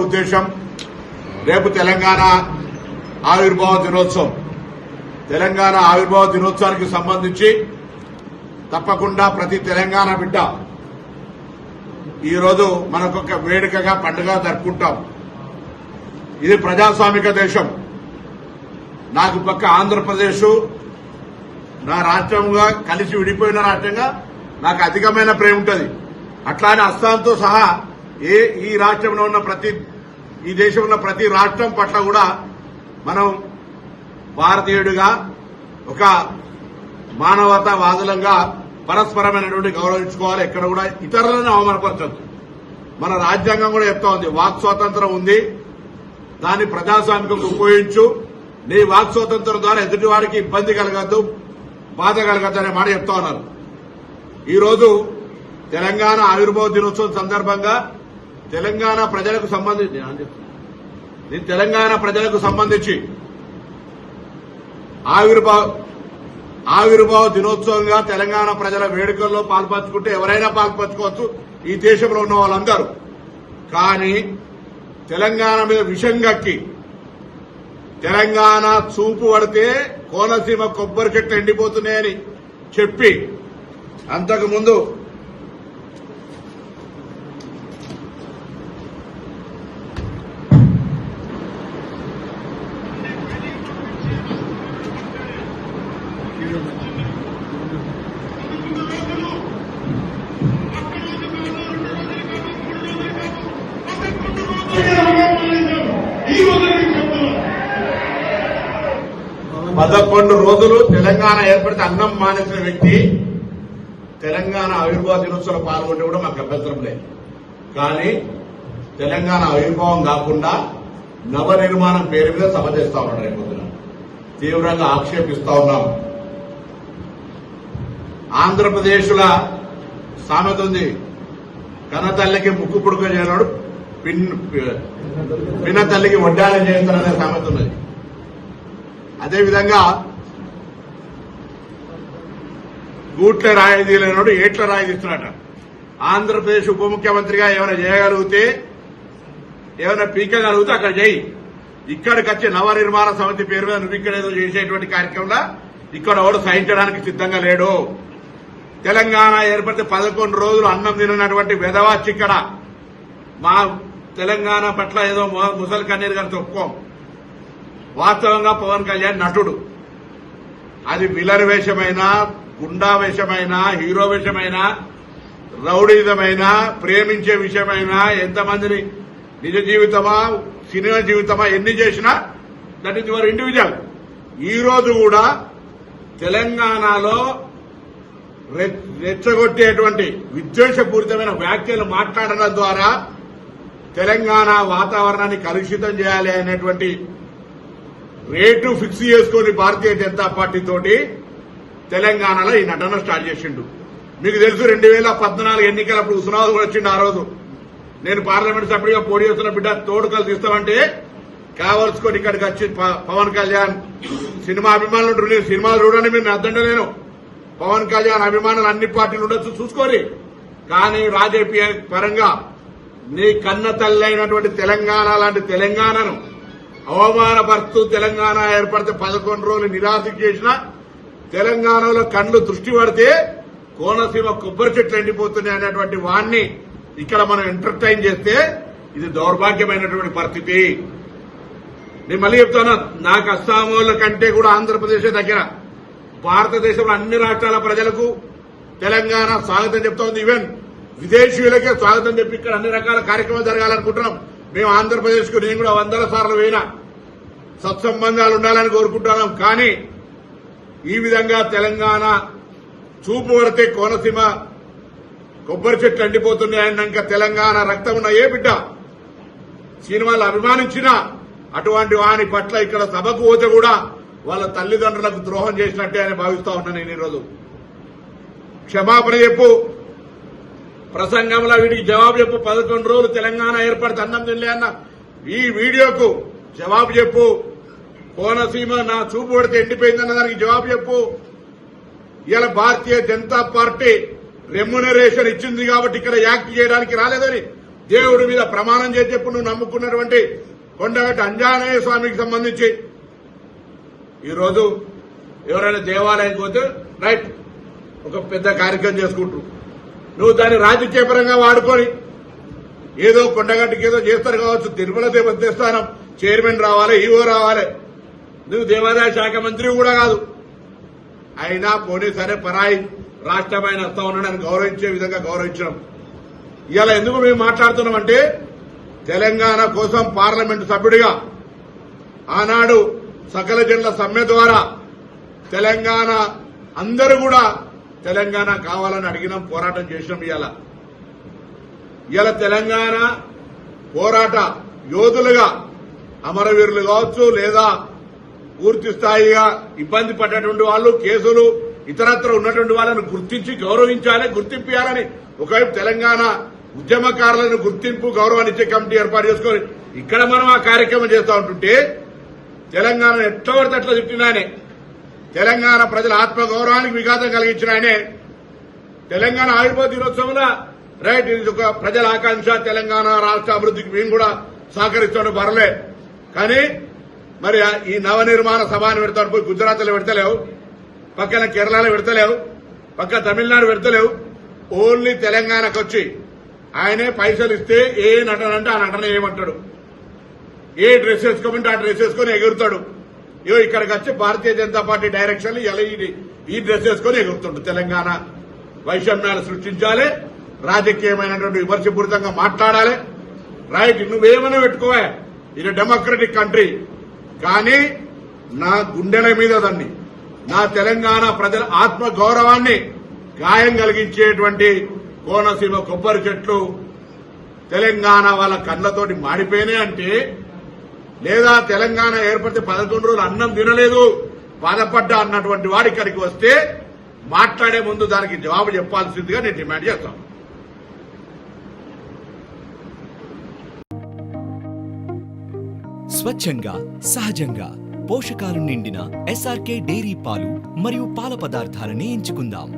ఉద్దేశం రేపు తెలంగాణ ఆవిర్భావ దినోత్సవం. తెలంగాణ ఆవిర్భావ దినోత్సవానికి సంబంధించి తప్పకుండా ప్రతి తెలంగాణ బిడ్డ ఈరోజు మనకొక వేడుకగా పండుగ జరుపుకుంటాం. ఇది ప్రజాస్వామిక దేశం. నాకు పక్క ఆంధ్రప్రదేశ్ నా రాష్ట్రంగా కలిసి విడిపోయిన రాష్ట్రంగా నాకు అధికమైన ప్రేమ ఉంటుంది. అట్లానే అస్సాంతో సహా ఈ రాష్ట్రంలో ఉన్న ఈ దేశంలో ఉన్న ప్రతి రాష్ట్రం పట్ల కూడా మనం భారతీయుడిగా ఒక మానవతావాదులంగా పరస్పరమైనటువంటి గౌరవించుకోవాలి. ఎక్కడ కూడా ఇతరులను అవమానపరచద్దు. మన రాజ్యాంగం కూడా చెప్తా ఉంది, వాక్ స్వాతంత్రం ఉంది, దాన్ని ప్రజాస్వామికంగా ఉపయోగించు. నీ వాక్ స్వాతంత్రం ద్వారా ఎదుటి వారికి ఇబ్బంది కలగద్దు, బాధ కలగద్దు అనే మాట చెప్తా ఉన్నారు. ఈరోజు తెలంగాణ ఆవిర్భావ దినోత్సవం సందర్భంగా తెలంగాణ ప్రజలకు సంబంధించి ఆవిర్భావ దినోత్సవంగా తెలంగాణ ప్రజల వేడుకల్లో పాల్పంచుకుంటే ఎవరైనా పాల్పంచుకోవచ్చు, ఈ దేశంలో ఉన్న వాళ్ళందరూ. కానీ తెలంగాణ మీద విషం కక్కి తెలంగాణ చూపు పడితే కోనసీమ కొబ్బరి చెట్లు ఎండిపోతున్నాయని చెప్పి అంతకుముందు పదకొండు రోజులు తెలంగాణ ఏర్పడితే అన్నం మానేసిన వ్యక్తి తెలంగాణ ఆవిర్భావ దినోత్సవంలో పాల్గొంటే కూడా మాకు అభ్యంతరం లేదు. కానీ తెలంగాణ ఆవిర్భావం కాకుండా నవ నిర్మాణం పేరు మీద సభ చేస్తా ఉన్నాడు. రేపొద్దున తీవ్రంగా ఆక్షేపిస్తా ఉన్నాం. ఆంధ్రప్రదేశ్ల సామెత ఉంది, కన్నతల్లికి ముక్కు పుడుక చేయనాడు పిన్న తల్లికి వడ్డానం చేస్తారనే సామెత ఉన్నది. అదేవిధంగా గూట్ల రాయి తీయలేనాడు ఏట్ల రాయి తీస్తున్నట. ఆంధ్రప్రదేశ్ ఉప ముఖ్యమంత్రిగా ఏమైనా చేయగలిగితే, ఏమైనా పీకగలిగితే అక్కడ చేయి. ఇక్కడికి వచ్చి నవ నిర్మాణ సమితి పేరు మీద నువ్వు ఇక్కడ ఏదో చేసేటువంటి కార్యక్రమంలో ఇక్కడ ఎవడు సహించడానికి సిద్ధంగా లేడు. తెలంగాణ ఏర్పడితే 11 రోజులు అన్నం తినటువంటి వెధవాచి ఇక్కడ మా తెలంగాణ పట్ల ఏదో ముసలి కన్నీరు గారితో ఒప్పుకోం. వాస్తవంగా పవన్ కళ్యాణ్ నటుడు. అది విలన్ వేషమైనా, గుండా వేషమైనా, హీరో వేషమైనా, రౌడీజమైనా, ప్రేమించే విషయమైనా, ఎంతమందిని నిజ జీవితమా సినిమా జీవితమా ఎన్ని చేసినా దట్ ఈజ్ యువర్ ఇండివిజువల్. ఈ రోజు కూడా తెలంగాణలో రెచ్చగొట్టేటువంటి విద్వేషపూరితమైన వ్యాఖ్యలు మాట్లాడడం ద్వారా తెలంగాణ వాతావరణాన్ని కలుషితం చేయాలి అనేటువంటి రేటు ఫిక్స్ చేసుకుని భారతీయ జనతా పార్టీ తోటి తెలంగాణలో ఈ నటన స్టార్ట్ చేసిండు. మీకు తెలుసు 2014 ఎన్నికలప్పుడు హుస్నాబాద్ కూడా వచ్చిండు. ఆ రోజు నేను పార్లమెంట్ సభ్యుడిగా పోటీ చేస్తున్న బిడ్డ తోడుకలు తీస్తామంటే కావలసుకొని ఇక్కడికి వచ్చి పవన్ కళ్యాణ్ సినిమా అభిమానులు ఉంటారు, నేను సినిమాలు చూడండి, మీరు అద్దంటే నేను పవన్ కళ్యాణ్ అభిమానులు అన్ని పార్టీలు ఉండొచ్చు చూసుకోరి. కానీ రాజకీయ పరంగా నీ కన్న తల్లి అయినటువంటి తెలంగాణ లాంటి తెలంగాణను అవమానపరుస్తూ తెలంగాణ ఏర్పడితే 11 రోజులు నిరాశ చేసిన తెలంగాణలో కళ్ళు దృష్టి పడితే కోనసీమ కొబ్బరి చెట్లు ఎండిపోతున్నాయి అనేటువంటి వాణ్ణి ఇక్కడ మనం ఎంటర్టైన్ చేస్తే ఇది దౌర్భాగ్యమైనటువంటి పరిస్థితి. నేను మళ్ళీ చెప్తాను, నాకు అస్సామోళ్ల కంటే కూడా ఆంధ్రప్రదేశ్ దగ్గర. భారతదేశంలో అన్ని రాష్ట్రాల ప్రజలకు తెలంగాణ స్వాగతం చెప్తా ఉంది. ఈవెన్ విదేశీయులకే స్వాగతం చెప్పి ఇక్కడ అన్ని రకాల కార్యక్రమాలు జరగాలనుకుంటున్నాం. మేము ఆంధ్రప్రదేశ్ కు నేను కూడా 100 సార్లు పోయినా సత్సంబంధాలు ఉండాలని కోరుకుంటున్నాం. కానీ ఈ విధంగా తెలంగాణ చూపు పడితే కోనసీమ కొబ్బరి చెట్లు ఎండిపోతున్నాయన్నాక తెలంగాణ రక్తం ఉన్న ఏ బిడ్డ సినిమాలు అభిమానించినా అటువంటి వాని పట్ల ఇక్కడ సభకు పోతే కూడా వాళ్ళ తల్లిదండ్రులకు ద్రోహం చేసినట్టే అని భావిస్తా ఉన్నాను. నేను ఈరోజు క్షమాపణ చెప్పు, ప్రసంగంలో వీడికి జవాబు చెప్పు. 11 రోజులు తెలంగాణ ఏర్పడితే అన్నం తినలే అన్న ఈ వీడియోకు జవాబు చెప్పు. కోనసీమ నా చూపు పడితే ఎండిపోయిందన్న దానికి జవాబు చెప్పు. ఇలా భారతీయ జనతా పార్టీ రెమ్యునరేషన్ ఇచ్చింది కాబట్టి ఇక్కడ యాక్ట్ చేయడానికి రాలేదని దేవుడి మీద ప్రమాణం చేసి చెప్పు నువ్వు నమ్ముకున్నటువంటి కొండగట్టు అంజనేయ స్వామికి సంబంధించి ఈరోజు ఎవరైనా దేవాలయానికి పోతే రైట్ ఒక పెద్ద కార్యక్రమం చేసుకుంటూ నువ్వు దాన్ని రాజకీయపరంగా వాడుకొని ఏదో కొండగట్టుకి ఏదో చేస్తారు కావచ్చు, తిరుమల దేవస్థానం చైర్మన్ రావాలి, ఈవో రావాలి, నువ్వు దేవాదాయ శాఖ మంత్రి కూడా కాదు. అయినా పోనీ సరే పరాయి రాష్ట్రమైన వస్తా ఉన్నాడని గౌరవించే విధంగా గౌరవించడం. ఇవాళ ఎందుకు మేము మాట్లాడుతున్నామంటే తెలంగాణ కోసం పార్లమెంటు సభ్యుడిగా ఆనాడు సకల జనుల సమ్మె ద్వారా తెలంగాణ అందరూ కూడా తెలంగాణ కావాలని అడిగినాం, పోరాటం చేసినాం. ఇవాళ తెలంగాణ పోరాట యోధులుగా అమరవీరులు కావచ్చు, లేదా పూర్తి స్థాయిగా ఇబ్బంది పడ్డటువంటి వాళ్ళు, కేసులు ఇతరత్ర ఉన్నటువంటి వాళ్ళను గుర్తించి గౌరవించాలి, గుర్తింపు ఇవ్వాలని ఒకవైపు తెలంగాణ ఉద్యమకారులను గుర్తింపు గౌరవాన్ని ఇచ్చే కమిటీ ఏర్పాటు చేసుకొని ఇక్కడ మనం ఆ కార్యక్రమం చేస్తూ ఉంటుంటే తెలంగాణ ఎట్లా పడితే అట్లా తిట్టిన ఆయనే, తెలంగాణ ప్రజల ఆత్మగౌరవానికి విఘాతం కలిగించిన ఆయనే, తెలంగాణ ఆవిర్భావ దినోత్సవంలో రైట్ ఇది ఒక ప్రజల ఆకాంక్ష, తెలంగాణ రాష్ట్ర అభివృద్ధికి మేము కూడా సహకరిస్తాడు బరలే. కానీ మరి ఈ నవనిర్మాణ సభను పెడతాడు పోయి గుజరాత్లో పెడతలేవు, పక్కన కేరళలో పెడతలేవు, పక్క తమిళనాడు పెడతలేవు, ఓన్లీ తెలంగాణకు వచ్చి ఆయనే పైసలు ఇస్తే ఏ నటన అంటే ఆ నటన ఏమంటాడు, ఏ డ్రెస్ వేసుకోమంటే ఆ డ్రెస్ వేసుకొని ఎగురుతాడు. ఇగో ఇక్కడికి వచ్చి భారతీయ జనతా పార్టీ డైరెక్షన్ ఈ డ్రెస్ వేసుకొని ఎగురుతాడు. తెలంగాణ వైషమ్యాలు సృష్టించాలి, రాజకీయమైనటువంటి విమర్శపూరితంగా మాట్లాడాలి. రైట్ నువ్వేమైనా పెట్టుకోవా, ఇది డెమోక్రటిక్ కంట్రీ. కానీ నా గుండెల మీద దాన్ని, నా తెలంగాణ ప్రజల ఆత్మ గౌరవాన్ని గాయం కలిగించేటువంటి కోనసీమ కొబ్బరి చెట్లు తెలంగాణ వాళ్ళ కళ్ళతోటి మాడిపోయినాయి అంటే, లేదా తెలంగాణ ఏర్పడితే 11 రోజులు అన్నం తినలేదు బాధపడ్డా అన్నటువంటి వాడు ఇక్కడికి వస్తే మాట్లాడే ముందు దానికి జవాబు చెప్పాల్సిందిగా నేను డిమాండ్ చేస్తాను. స్వచ్ఛంగా సహజంగా పోషకాలు నిండిన ఎస్ఆర్కే డైరీ పాలు మరియు పాల పదార్థాలని ఎంచుకుందాం.